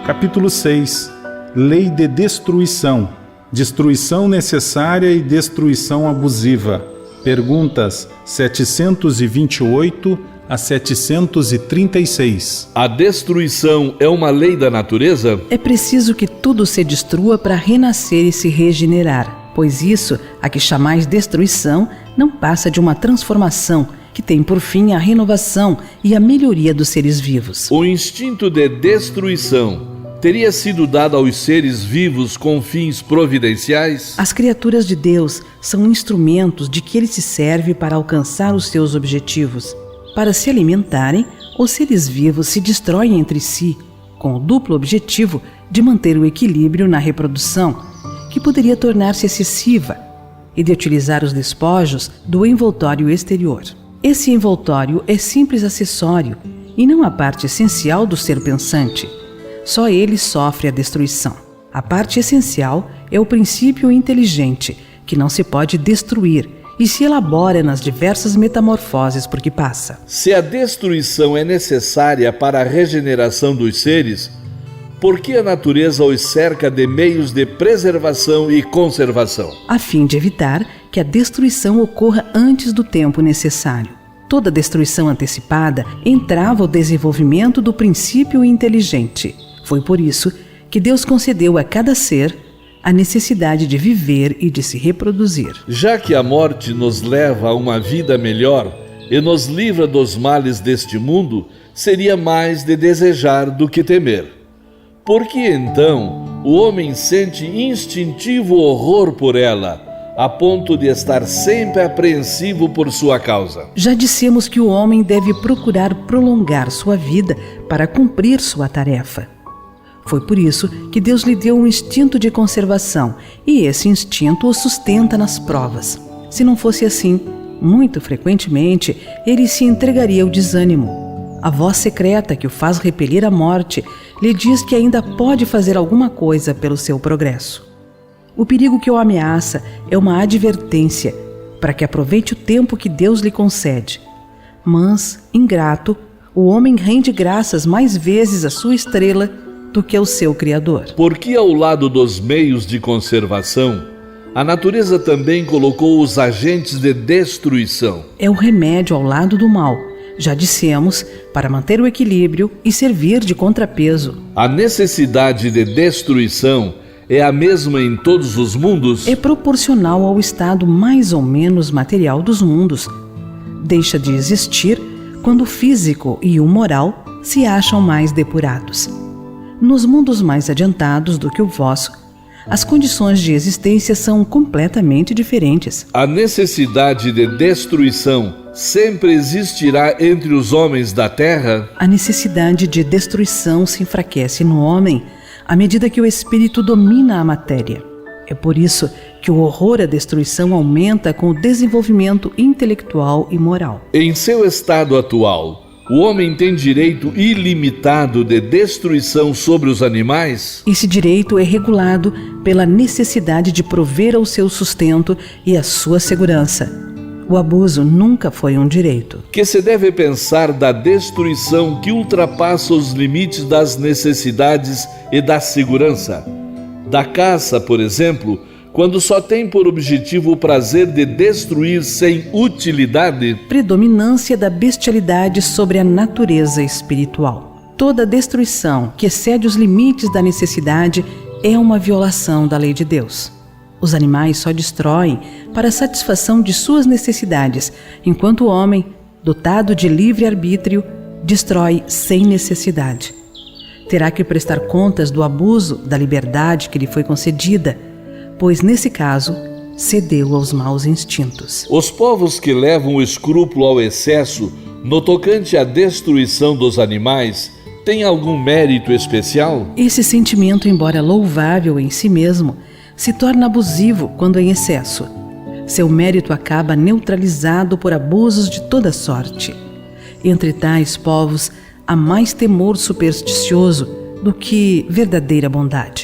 Capítulo 6. Lei de destruição. Destruição necessária e destruição abusiva. Perguntas 728 a 736. A destruição é uma lei da natureza? É preciso que tudo se destrua para renascer e se regenerar, pois isso, a que chamais destruição, não passa de uma transformação que tem por fim a renovação e a melhoria dos seres vivos. O instinto de destruição teria sido dado aos seres vivos com fins providenciais? As criaturas de Deus são instrumentos de que Ele se serve para alcançar os seus objetivos. Para se alimentarem, os seres vivos se destroem entre si, com o duplo objetivo de manter o equilíbrio na reprodução, que poderia tornar-se excessiva, e de utilizar os despojos do envoltório exterior. Esse envoltório é simples acessório e não a parte essencial do ser pensante. Só ele sofre a destruição. A parte essencial é o princípio inteligente, que não se pode destruir e se elabora nas diversas metamorfoses por que passa. Se a destruição é necessária para a regeneração dos seres, por que a natureza os cerca de meios de preservação e conservação? A fim de evitar que a destruição ocorra antes do tempo necessário. Toda destruição antecipada entrava o desenvolvimento do princípio inteligente. Foi por isso que Deus concedeu a cada ser a necessidade de viver e de se reproduzir. Já que a morte nos leva a uma vida melhor e nos livra dos males deste mundo, seria mais de desejar do que temer. Por que então o homem sente instintivo horror por ela, a ponto de estar sempre apreensivo por sua causa? Já dissemos que o homem deve procurar prolongar sua vida para cumprir sua tarefa. Foi por isso que Deus lhe deu um instinto de conservação, e esse instinto o sustenta nas provas. Se não fosse assim, muito frequentemente ele se entregaria ao desânimo. A voz secreta que o faz repelir a morte lhe diz que ainda pode fazer alguma coisa pelo seu progresso. O perigo que o ameaça é uma advertência para que aproveite o tempo que Deus lhe concede. Mas, ingrato, o homem rende graças mais vezes à sua estrela do que ao seu Criador. Porque ao lado dos meios de conservação, a natureza também colocou os agentes de destruição. É o remédio ao lado do mal, já dissemos, para manter o equilíbrio e servir de contrapeso. A necessidade de destruição é a mesma em todos os mundos? É proporcional ao estado mais ou menos material dos mundos. Deixa de existir quando o físico e o moral se acham mais depurados. Nos mundos mais adiantados do que o vosso, as condições de existência são completamente diferentes. A necessidade de destruição sempre existirá entre os homens da terra? A necessidade de destruição se enfraquece no homem à medida que o espírito domina a matéria. É por isso que o horror à destruição aumenta com o desenvolvimento intelectual e moral. Em seu estado atual, o homem tem direito ilimitado de destruição sobre os animais? Esse direito é regulado pela necessidade de prover ao seu sustento e à sua segurança. O abuso nunca foi um direito. Que se deve pensar da destruição que ultrapassa os limites das necessidades e da segurança? Da caça, por exemplo, quando só tem por objetivo o prazer de destruir sem utilidade? Predominância da bestialidade sobre a natureza espiritual. Toda destruição que excede os limites da necessidade é uma violação da lei de Deus. Os animais só destroem para a satisfação de suas necessidades, enquanto o homem, dotado de livre-arbítrio, destrói sem necessidade. Terá que prestar contas do abuso da liberdade que lhe foi concedida, pois, nesse caso, cedeu aos maus instintos. Os povos que levam o escrúpulo ao excesso no tocante à destruição dos animais têm algum mérito especial? Esse sentimento, embora louvável em si mesmo, se torna abusivo quando em excesso. Seu mérito acaba neutralizado por abusos de toda sorte. Entre tais povos, há mais temor supersticioso do que verdadeira bondade.